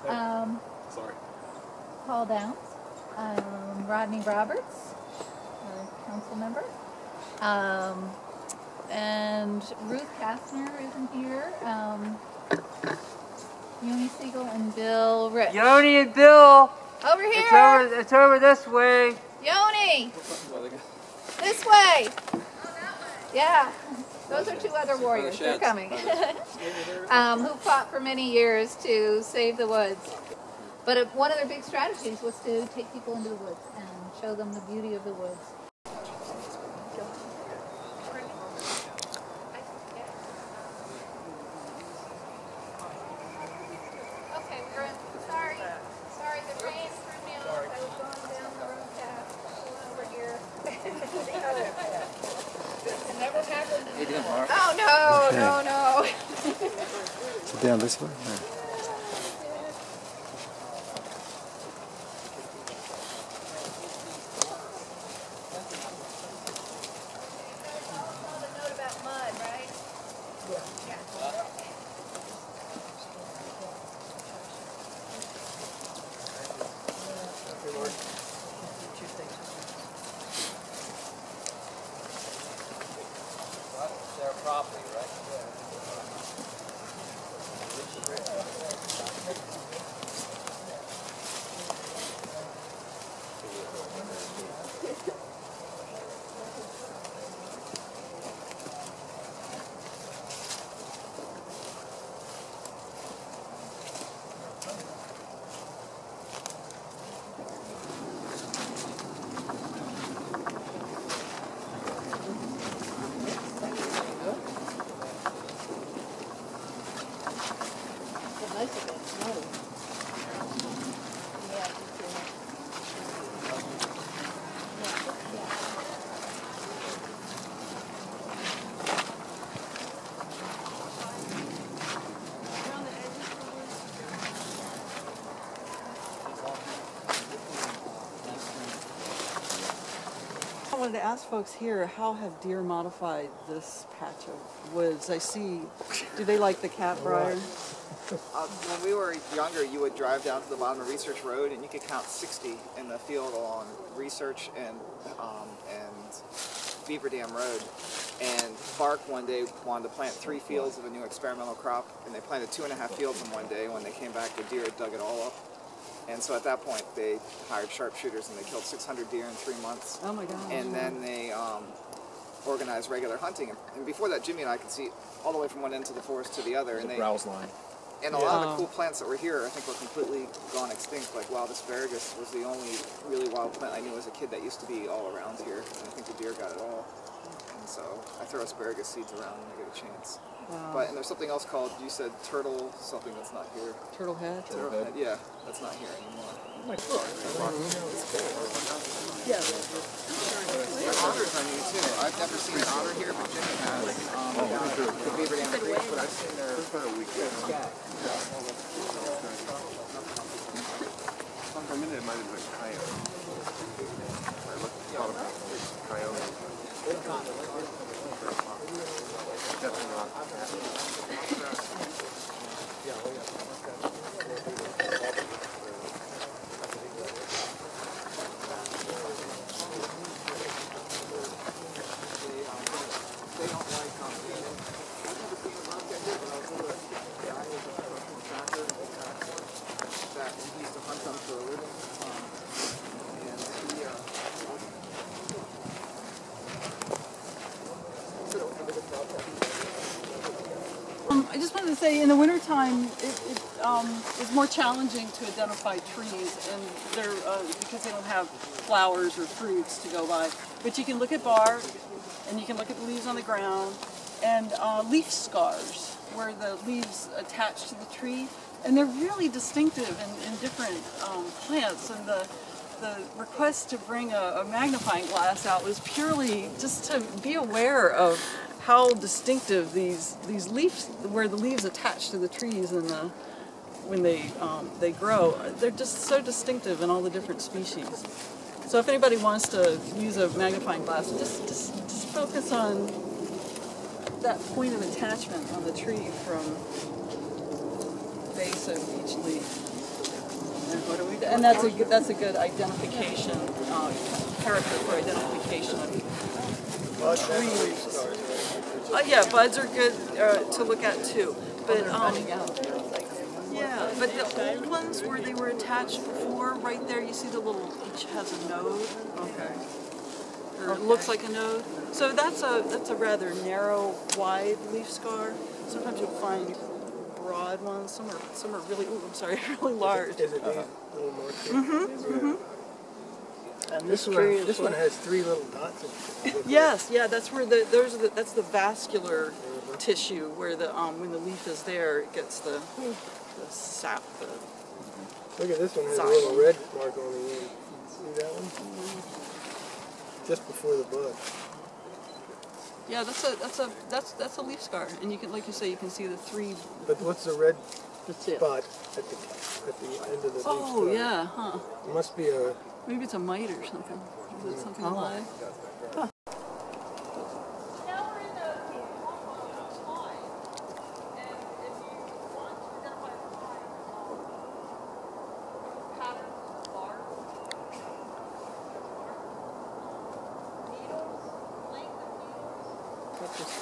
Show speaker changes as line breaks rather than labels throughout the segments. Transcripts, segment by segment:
Sorry.
Paul Downs, Rodney Roberts, our council member, and Ruth Kastner isn't here. Yoni Siegel and Bill Rich.
Yoni and Bill!
Over here!
It's over this way.
Yoni! This way! Yeah. Those are two other warriors. They're coming. Who fought for many years to save the woods. But one of their big strategies was to take people into the woods and show them the beauty of the woods. Okay, sorry, the rain threw me off. I was going down the road path over here. It never happened. Oh no.
So down this way? No.
Their property, right?
I wanted to ask folks here, how have deer modified this patch of woods? I see, do they like the catbrier?
When we were younger, you would drive down to the bottom of Research Road and you could count 60 in the field along Research and Beaver Dam Road. And Bark one day wanted to plant 3 fields of a new experimental crop, and they planted 2.5 fields in one day. When they came back, the deer had dug it all up. And so at that point, they hired sharpshooters and they killed 600 deer in 3 months.
Oh my God.
And then they organized regular hunting. And before that, Jimmy and I could see all the way from one end of the forest to the other.
The browse line.
And a lot of the cool plants that were here, I think, were completely gone extinct. Like wild asparagus was the only really wild plant I knew as a kid that used to be all around here. And I think the deer got it all. And so I throw asparagus seeds around when I get a chance.
Wow.
And there's something else called, you said turtle, something that's not here.
Turtle head?
Turtle head, yeah, that's not here anymore.
Yeah.
Otters are new too. I've never seen an otter here, but Jimmy has. The Beaver Dam Creek, but I've seen their scat.
For a minute, it might have been coyote. I looked at coyote. Definitely not.
They don't like I've never seen a bobcat here, but I was over at the guy who's a professional tracker that he used to hunt them for a living. And he
I just wanted to say, in the wintertime, it's more challenging to identify trees, and they're because they don't have flowers or fruits to go by. But you can look at bark, and you can look at the leaves on the ground, and leaf scars, where the leaves attach to the tree, and they're really distinctive in different plants. And the request to bring a magnifying glass out was purely just to be aware of how distinctive these leaves, where the leaves attach to the trees and when they grow, they're just so distinctive in all the different species. So if anybody wants to use a magnifying glass, just focus on that point of attachment on the tree from the base of each leaf. and that's a good identification character for identification of trees. Yeah, buds are good to look at too. But yeah, but the old ones where they were attached before, right there, you see the little, each has a node. Okay. Or it looks like a node. So that's a rather narrow, wide leaf scar. Sometimes you'll find broad ones. Some are really, ooh, I'm sorry, really large.
Is it these little more?
And
this one has 3 little dots.
Yes, yeah, that's where that's the vascular tissue where the when the leaf is there, it gets the sap.
Look at this one, has a little red mark on the end. See that one? Just before the bud.
Yeah, that's a leaf scar, and you can, like you say, you can see the 3.
But what's the red
Spot
at the end of the leaf scar?
Oh yeah, huh?
It must be a.
Maybe it's a mite or something. Is it something alive? Huh.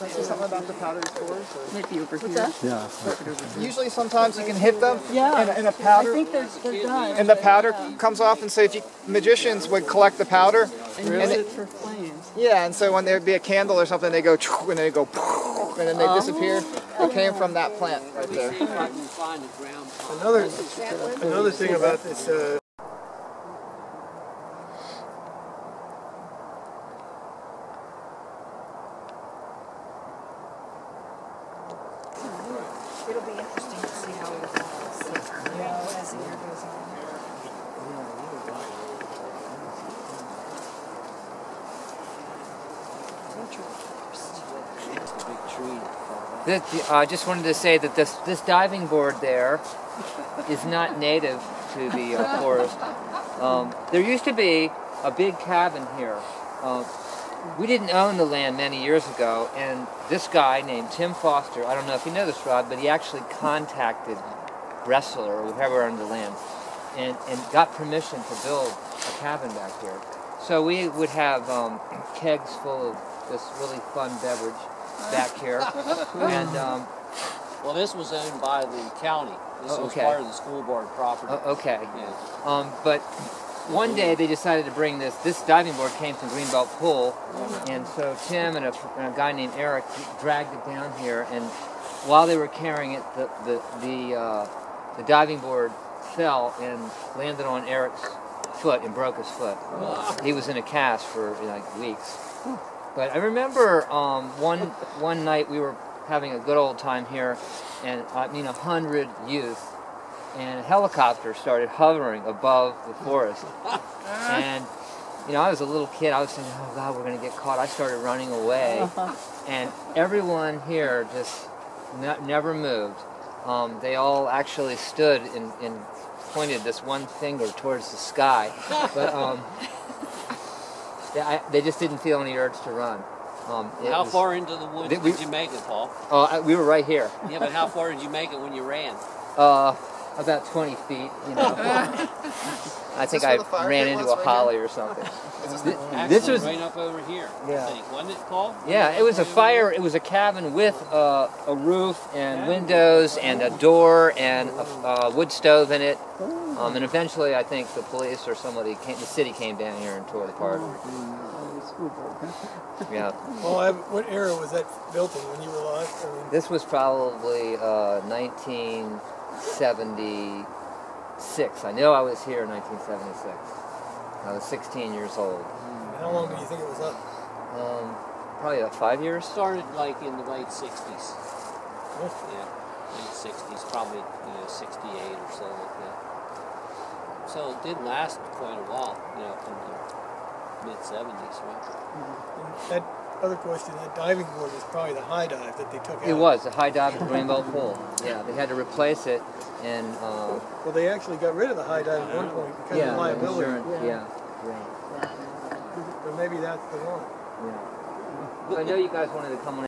Say something about the powdered spores?
Maybe over here.
Yeah. Usually sometimes you can hit them in a
I
powder.
think they're done.
And the powder comes off, and so if magicians would collect the powder.
And use it for flames.
Yeah, and so when there'd be a candle or something, they go, and they go, and then they disappear. It came from that plant right there.
Another thing about this.
It'll be interesting to see how it evolves as the year goes on.
I just wanted to say that this diving board there is not native to the forest. There used to be a big cabin here. We didn't own the land many years ago, and this guy named Tim Foster, I don't know if you know this, Rod, but he actually contacted Bressler or whoever owned the land and got permission to build a cabin back here. So we would have kegs full of this really fun beverage back here. And
well, this was owned by the county. This was part of the school board property.
Okay.
Yeah.
But one day they decided to bring this diving board came from Greenbelt Pool, and so Tim and a guy named Eric dragged it down here, and while they were carrying it, the diving board fell and landed on Eric's foot and broke his foot. He was in a cast for like weeks. But I remember one night we were having a good old time here, and 100 youth, and a helicopter started hovering above the forest. And I was a little kid. I was thinking, oh God, we're going to get caught. I started running away, and everyone here just never moved. They all actually stood and pointed this one finger towards the sky, but they just didn't feel any urge to run.
How far into the woods did you make it, Paul?
We were right here.
Yeah, but how far did you make it when you ran?
About 20 feet, I think I ran into a holly or something.
This was right up over here,
yeah.
I think, wasn't it, Paul?
Yeah, it was a fire. It was a cabin with a roof and windows and a door and a wood stove in it. And eventually, I think the police or somebody the city came down here and tore it apart. Yeah.
Well, what era was that built in when you were alive?
This was probably 1976. I know I was here in 1976. I was 16 years old.
How long do you think it was up?
Probably about 5 years.
Started like in the late 60s.
Yeah.
Yeah, late 60s, probably 68 or so like that. So it did last quite a while, from the mid-70s, right?
And that other question, that diving board was probably the high dive that they took out.
It was, the high dive at Greenbelt Pool. Yeah, they had to replace it, and...
well, they actually got rid of the high dive at one point because of liability.
Yeah.
But maybe that's the one.
Yeah. I know you guys wanted to come on